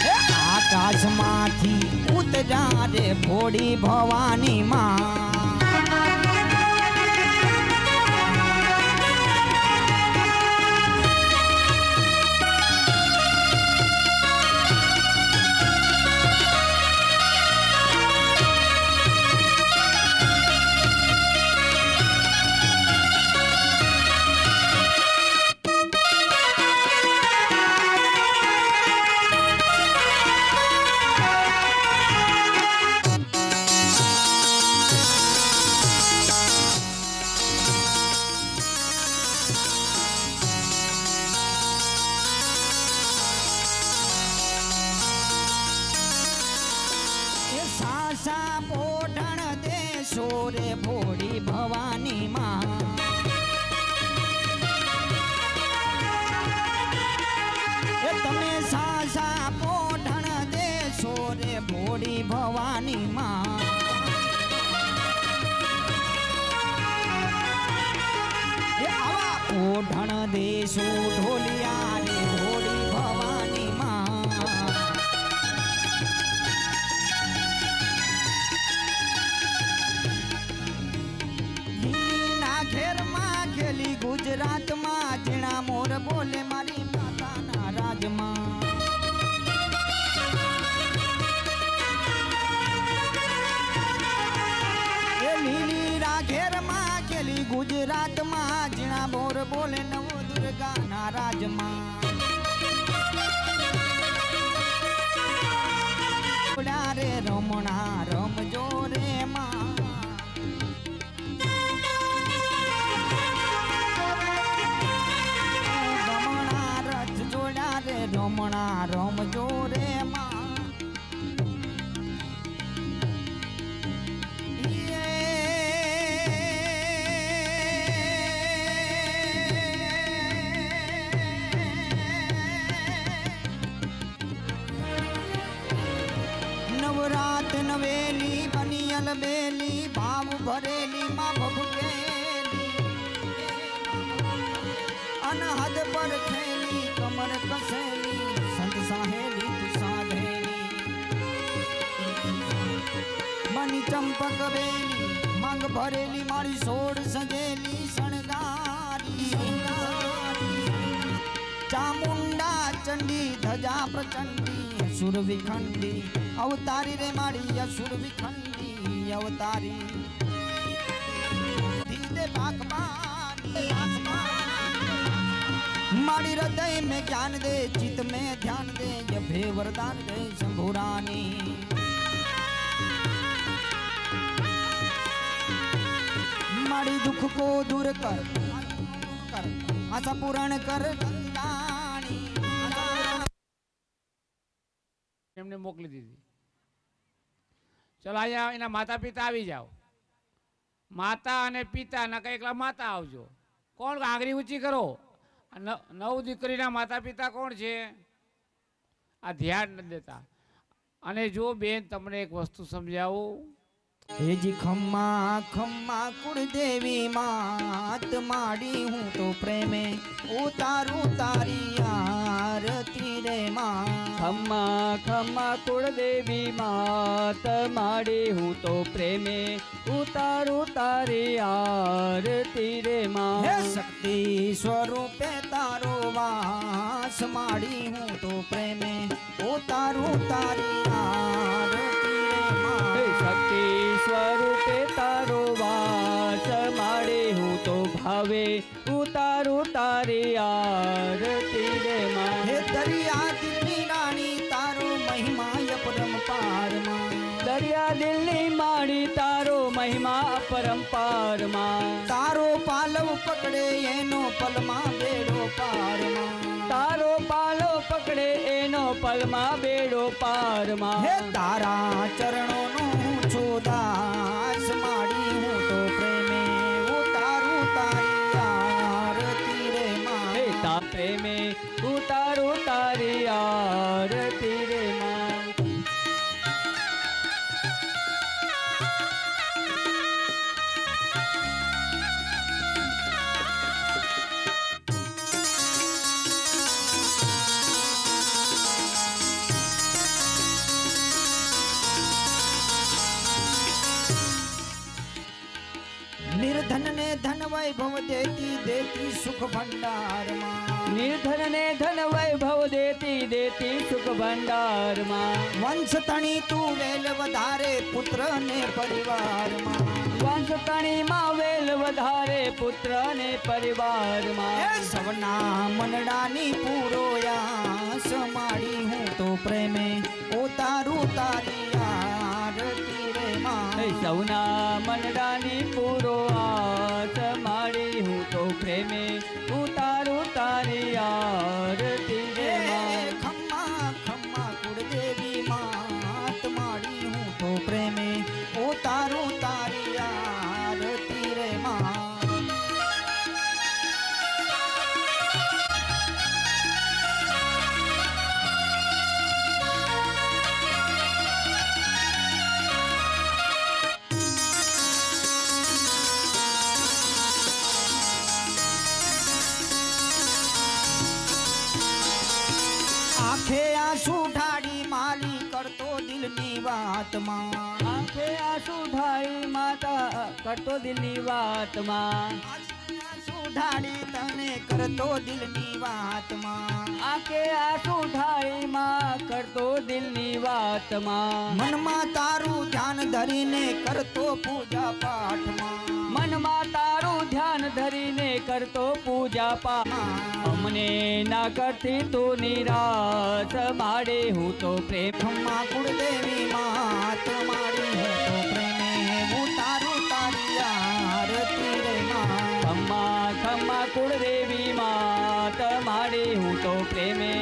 હે આકાશમાંથી ઉતરા રે ભોળી ભવાની માં એ સાસા પોઢણ દેશો રે ભોળી ભવાની માં એ તમે સાસા પોઢણ દેશો રે ભોળી ભવાની માં એ આવા પોઢણ દેશો ઢોલિયા રે ભોળી ભવાની માં દિલ્હીના ઘેરમાં ખેલી ગુજરાતમાં જીણા મોર બોલે મારી માતાના રાજમાં એ લીલીરા ઘેરમાં ખેલી ગુજરાતમાં જીણા મોર બોલે નવો દુર્ગાના રાજમાં રે રમણા રમજો રે માં રમણા રથ જોડા રે રમણા રમજો રે માં નવરાત નવેલી બનિયલ બેલી ભાવ ભરેલી માં ભભકેલી અનહદ પર ખેલી કમર કસેલી સંત સાહેલી તું સાધેલી બની ચંપક બેલી માંગ ભરેલી મારી સોડ સજેલી શણગારી ચામુંડા ચંડી ધજા પ્રચંડી અસુર વિખંડી અવતારી રે મારી અસુર વિખંડી અવતારી ધીરે ભાગમાની माड़ी हृदय में ज्ञान दे चित में ध्यान दे जभे वरदान दे शंभुरानी माड़ी दुख को दूर कर आशा पूर्ण कर
એમને મોકલી દીધી. ચલો અહીંયા એના માતા પિતા આવી જાઓ. માતા અને પિતા ના કઈ એકલા માતા આવજો. કોણ આંગળી ઊંચી કરો. નવ દીકરીના માતા પિતા કોણ છે? આ ધ્યાન નથી દેતા. અને જો બેન તમને એક વસ્તુ સમજાવું,
હેજી ખમ્મા ખમ્મા કુળદેવી માત માડી હું તો પ્રેમે ઉતારું તારી આરતી રે માં.
ખમ્મા ખમ્મા કુળદેવી માત માડી હું તો પ્રેમે ઉતારું તારી આરતી રે
હે
માં.
શક્તિ સ્વરૂપે તારો વાસ માડી હું તો પ્રેમે ઉતારું તારી આરતી રે માં.
હે શક્તિ સ્વરૂપે તારો વાસ માડી હું તો ભાવે ઉતારું તારી આરતી રે માં.
હે દરિયા દિલની રાણી તારો મહિમા અપરંપારમાં.
દરિયા દિલની માડી તારો મહિમા અપરંપારમાં.
તારો પાલવ પકડે એનો પલમાં બેડો પારમાં.
તારો પાલો પકડે એનો પલમાં બેડો પારમાં.
હે તારા ચરણોનો ઊંચો દાસ માડી હું તો પ્રેમે ઉતારું તારી આરતી રે માં.
હે તા પ્રેમે ઉતારું તારી આરતી રે માં.
નિર્ધન ને ધન વૈભવ દેતી દેતી સુખ ભંડારમાં.
નિર્ધન ને ધન વૈભવ દેતી દેતી સુખ ભંડારમાં.
વંશ તણી તું વેલ વધારે પુત્ર ને પરિવારમાં.
વંશ તણીમાં વેલ વધારે પુત્ર ને
હે
પરિવારમાં.
સવના મનડાની પૂરો યાસ માડી હું તો પ્રેમે ઉતારું તારી આરતી રે માં.
હે સૌના મનડાની પૂરો આસ માડી હું તો પ્રેમે ઉતારું તારી આરતી રે
હે
માં.
ખમ્મા ખમ્મા કુળદેવી માત માડી હું તો પ્રેમે ઉતારું તારી આરતી રે માં. આંખે આંસુ ઢાળી મારી કરતો દિલની વાતમાં.
આંખે આંસુ ઢાળી માતા કરતો દિલની વાતમાં.
આંસુ ઢાળી તને કરતો દિલની વાતમાં.
આંખે આંસુ ઢાળી માં કરતો દિલની વાતમાં.
મનમાં તારું ધ્યાન ધરીને કરતો પૂજા પાઠમાં.
મનમાં તારું ધ્યાન ધરીને કરતો પૂજા પાઠ. અમને ના કરતી તું નિરાશ માડે હું તો પ્રેમ.
ખમ્મા કુળદેવી માત માડી હું તો પ્રેમે ઉતારું તારી આરતી રે માં.
ખમ્મા ખમ્મા કુળદેવી માત માડે હું તો પ્રેમે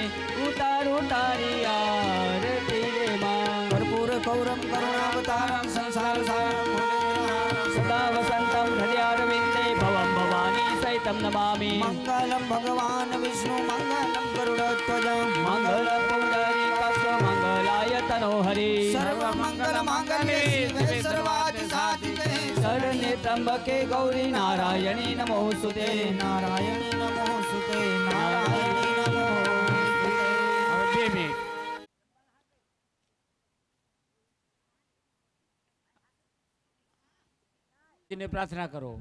ઉતારું તારી આરતી રે માં.
કર્પૂર ગૌરમ કરુણાવતારમ સંસાર સારમ
સદા વસંતમ હૃદયારવિંદે ભવમ ભવાની સહિતમ નમામિ.
મંગલમ ભગવાન વિષ્ણુ મંગલમ ગરુડધ્વજ
મંગલ પુંડરીકાક્ષ મંગલાય તનો હરિ.
સર્વ મંગલ માંગલ્ય શિવે સર્વાર્થ સાધિકે
શરણ્ય ત્રંબકે ગૌરી નારાયણી નમોસ્તુતે.
નારાયણી નમોસ્તુતે નારાયણી નમોસ્તુતે.
હવે 2 મિનિટ. ને પ્રાર્થના કરો.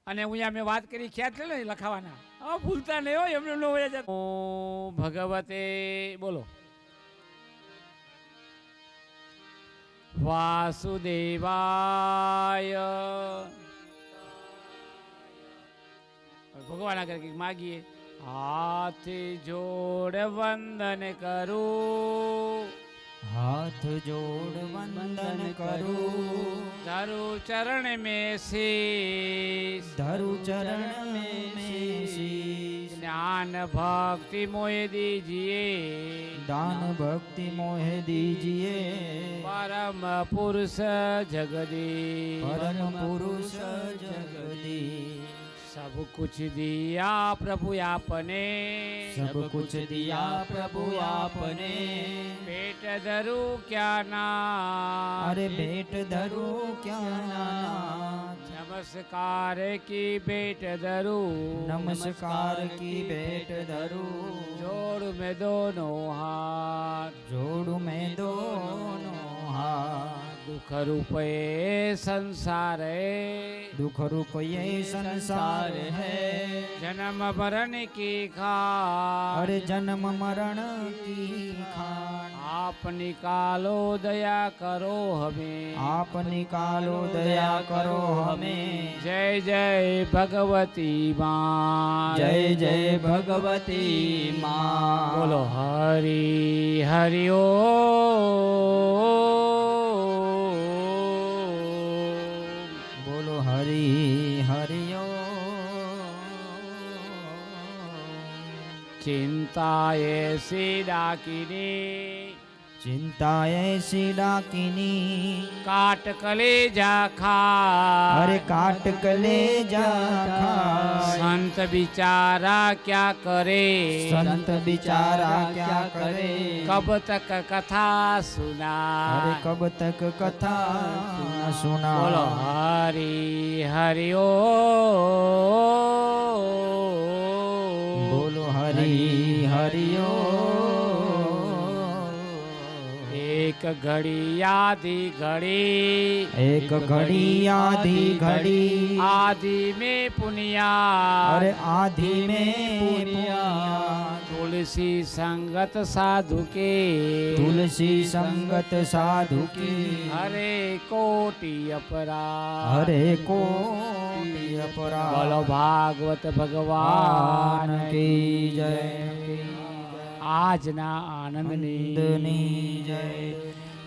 અને અહીંયા મેં વાત કરી ખ્યાલ છે ને લખાવાના, હા ભૂલતા નહીં હોય એમને ન હોય. ભગવતે બોલો વાસુદેવાય. ભગવાન આગળ કંઈક માગીએ. હાથ જોડ વંદન કરું,
હાથ જોડ વંદન કરું,
તારું ચરણ મેં શીશ,
ધરુ ચરણ में शीश,
ज्ञान भक्ति मोह दीजिए,
दान भक्ति मोह दीजिए,
परम पुरुष जगदीश,
परम पुरुष जगदीश,
सब कुछ दिया प्रभु आपने,
सब कुछ दिया प्रभु आपने,
पेट धरू क्या ना,
अरे भेंट धरूं क्या नाथ,
नमस्कार की भेंट धरू,
नमस्कार की भेंट धरूं,
जोड़ में दोनों हाथ,
जोड़ू मैं दोनों हाथ,
दुख रूपे संसार है,
दुख रूप ये संसार है,
जन्म मरण की खार,
अरे जन्म मरण की खान,
आप निकालो दया करो हमें,
आप निकालो दया करो हमें,
जय जय भगवती माँ,
जय जय भगवती माँ।
बोलो हरि हरि ओ,
बोलो हरि हरि ओ।
चिंता ऐसी डाकिनी,
चिंता ऐसी डाकिनी,
काट कलेजा खा,
अरे काट कलेजा खाए,
संत बिचारा क्या करे,
संत बिचारा क्या करे,
कब तक कथा सुना,
अरे कब तक कथा सुना।
बोलो हरि हरि ओ,
बोलो हरि हरि ओ।
एक घड़ी आधी घड़ी,
एक घड़ी आधी घड़ी,
आधी में पुनिया,
अरे आधी में पुनिया,
तुलसी संगत साधु के,
तुलसी संगत साधु की,
हरे कोटि अपराध,
हरे कोटि अपराध।
बोलो भागवत भगवान
की जय,
આજના આનંદની
આનંદની જય।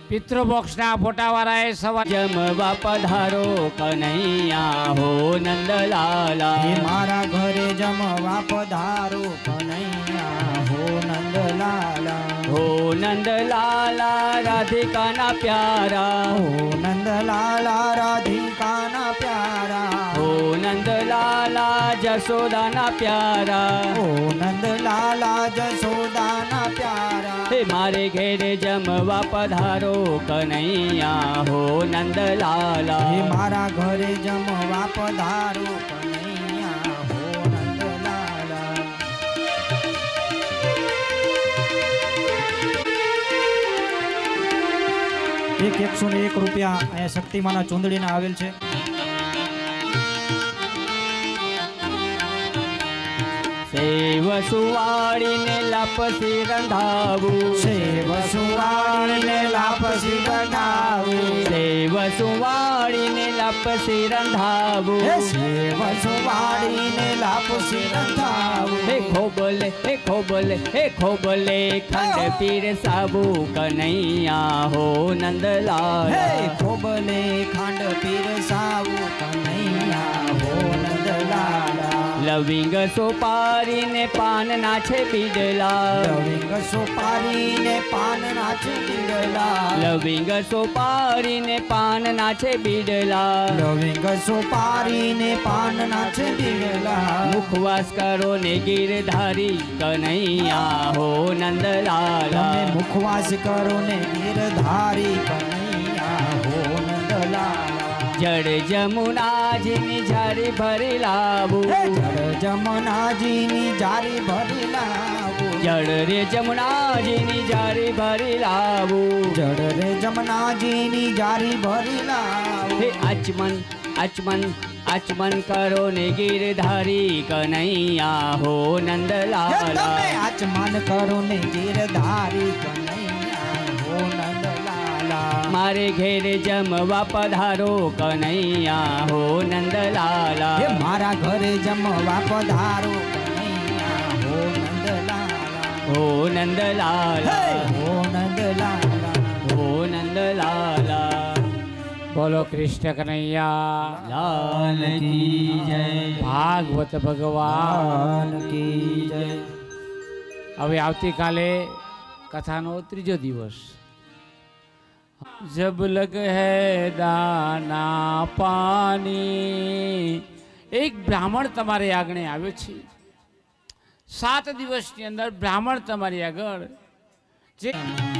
પિતૃમોક્ષના ફોટાવાળાએ સવાર
જમવા પધારો કનૈયા હો નંદલાલા,
હે મારા ઘરે જમવા પધારો કનૈયા હો નંદલાલા,
હો નંદલાલા રાધિકાના પ્યારા,
હો નંદલાલા રાધિકાના પ્યારા,
હો નંદલાલા જશોદાના પ્યારા,
હો નંદલાલા જશોદાના પ્યારા,
હે મારે ઘેરે જમવા પધારો કનૈયા હો નંદલાલા,
હે મારા ઘરે જમવા પધારો કનૈયા હો નંદલાલા। એક 101 રૂપિયા અહીંયા શક્તિમાના ચુંદડીના આવેલ છે।
સેવ સુવાળીને લાપસી રંધાવું,
સેવ સુવાળીને લાપસી બંધાવું,
સેવ સુવાળીને લાપસી રંધાવું,
હે સેવ સુવાળીને લાપસી બંધાવું,
હે ખોબલે હે ખોબલે હે ખોબલે ખંડ પીર સાબુ કનૈયા હો નંદલાલ,
હે ખોબલે ખાંડ પીરસાવું કનૈયા હો નંદલાલા,
લવિંગ સોપારીને પાન નાછે બીડલા,
લવિંગ સોપારીને પાન નાચે બીડલા,
લવિંગ સોપારીને પાન નાછે બીડલા,
લવિંગ સોપારીને પાન નાચે બીડલા,
મુખવાસ કરો ને ગીરધારી કનૈયા હો
તમે
નંદલાલા,
મુખવાસ કરો ને ગીરધારી કનૈયા હો નંદલાલા,
જળ જમુનાજીની ઝારી ભરી લાવું,
હે જળ જમનાજીની જારી ભરી લાવું,
જળ રે જમુનાજીની ઝારી ભરી લાવું,
જળ રે જમનાજીની જારી ભરી લાવું,
હે આચમન આચમન આચમન કરો ને ગીરધારી કનૈયા હો
હે
નંદલાલા,
તમે આચમન કરો ને ગીરધારી કનૈયા હો નંદલાલા,
મારે ઘેરે જમવા પધારો કનૈયા હો નંદલાલા,
હે મારા ઘરે જમવા પધારો કનૈયા હો નંદલાલા,
હો નંદલાલા,
હે હો નંદલાલા,
હો નંદલાલા,
બોલો કૃષ્ણ કનૈયા
લાલ કી જય,
ભાગવત ભગવાન
ભગવાન કી જય।
હવે આવતીકાલે કથાનો ત્રીજો દિવસ। जब लग है दाना पानी એક બ્રાહ્મણ તમારી આગળ આવ્યો છે. 7 દિવસની અંદર બ્રાહ્મણ તમારી આગળ જે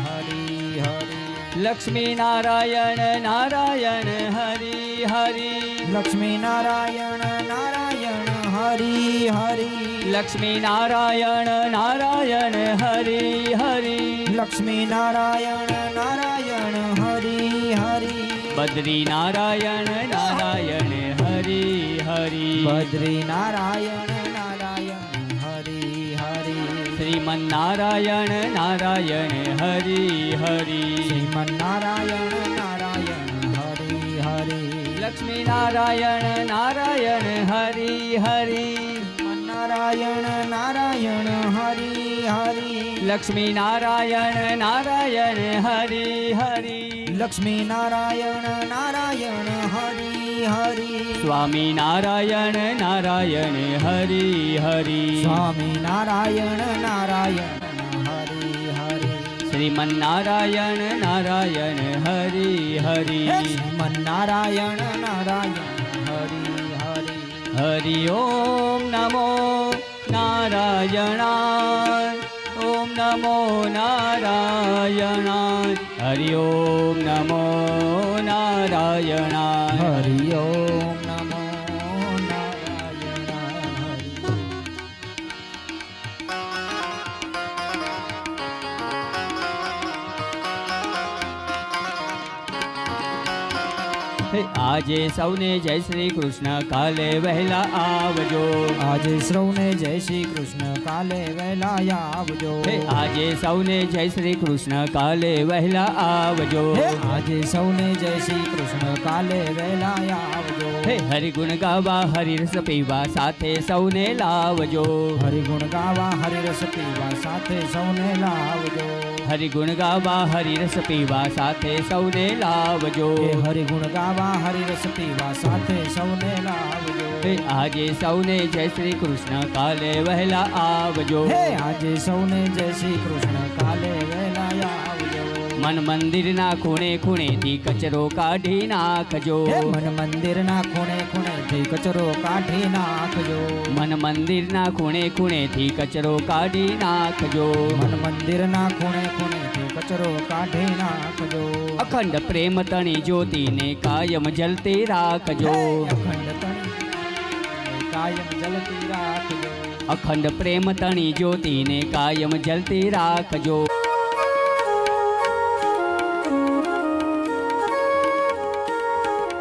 હરિ હરિ
લક્ષ્મી નારાયણ નારાયણ હરિ હરિ
લક્ષ્મી નારાયણ નારાયણ હરિ હરિ
લક્ષ્મી નારાયણ નારાયણ હરિ હરિ
લક્ષ્મી નારાયણ નારાયણ હરિ હરિ
બદ્રી નારાયણ નારાયણ હરિ હરિ
બદ્રી નારાયણ નારાયણ હરિ હરિ
શ્રીમન નારાયણ નારાયણ હરિ હરિ
શ્રીમન નારાયણ નારાયણ હરિ હરિ
લક્ષ્મી નારાયણ નારાયણ હરિ હરિ
નારાયણ નારાયણ હરિ હરિ
લક્ષ્મી નારાયણ નારાયણ હરિ હરિ
લક્ષ્મી નારાયણ નારાયણ હરિ હરિ
સ્વામી નારાયણ નારાયણ હરિ હરિ
સ્વામી નારાયણ નારાયણ હરિ હરિ
શ્રીમન નારાયણ નારાયણ હરિ હરિ
શ્રીમન નારાયણ નારાયણ હરિ હરિ
હરિ ઓમ નમો નારાયણાય ઓમ નમો નારાયણાય હરિ ઓમ નમો નારાયણાય
હરિ ઓમ નમો નારાયણાય હરિ
આજે સૌને જય શ્રી કૃષ્ણ કાલે વહેલા આવજો
આજે સૌને જય શ્રી કૃષ્ણ કાલે વહેલા આવજો
આજે સૌને જય શ્રી કૃષ્ણ કાલે વહેલા આવજો
આજે સૌને જય શ્રી કૃષ્ણ કાલે વહેલા આવજો
હરિગુણ ગાવા હરિરસ પીવા સાથે સૌને લાવજો
હરિગુણ ગાવા હરિરસ પીવા સાથે સૌને લાવજો
હરિગુણ ગાવા હરિરસ પીવા સાથે સૌને લાવજો
હરિગુણ ગાવા હરિરસ પીવા સાથે સૌને લાવજો
આજે સૌને જય શ્રી કૃષ્ણ કાલે વહેલા આવજો
આજે સૌને જય શ્રી કૃષ્ણ કાલે વહેલા આવજો
મન મંદિરના ખૂણે ખૂણેથી કચરો કાઢી નાખજો
મન મંદિરના ખૂણે ખૂણેથી કચરો કાઢી નાખજો
મન મંદિરના ખૂણે ખૂણેથી કચરો કાઢી નાખજો
મન મંદિરના ખૂણે ખૂણેથી કચરો કાઢી નાખજો
અખંડ પ્રેમ તણી જ્યોતિને કાયમ જલતી રાખજો
અખંડ તણી કાયમ જલતી રાખજો
અખંડ પ્રેમ તણી જ્યોતિને કાયમ જલતી રાખજો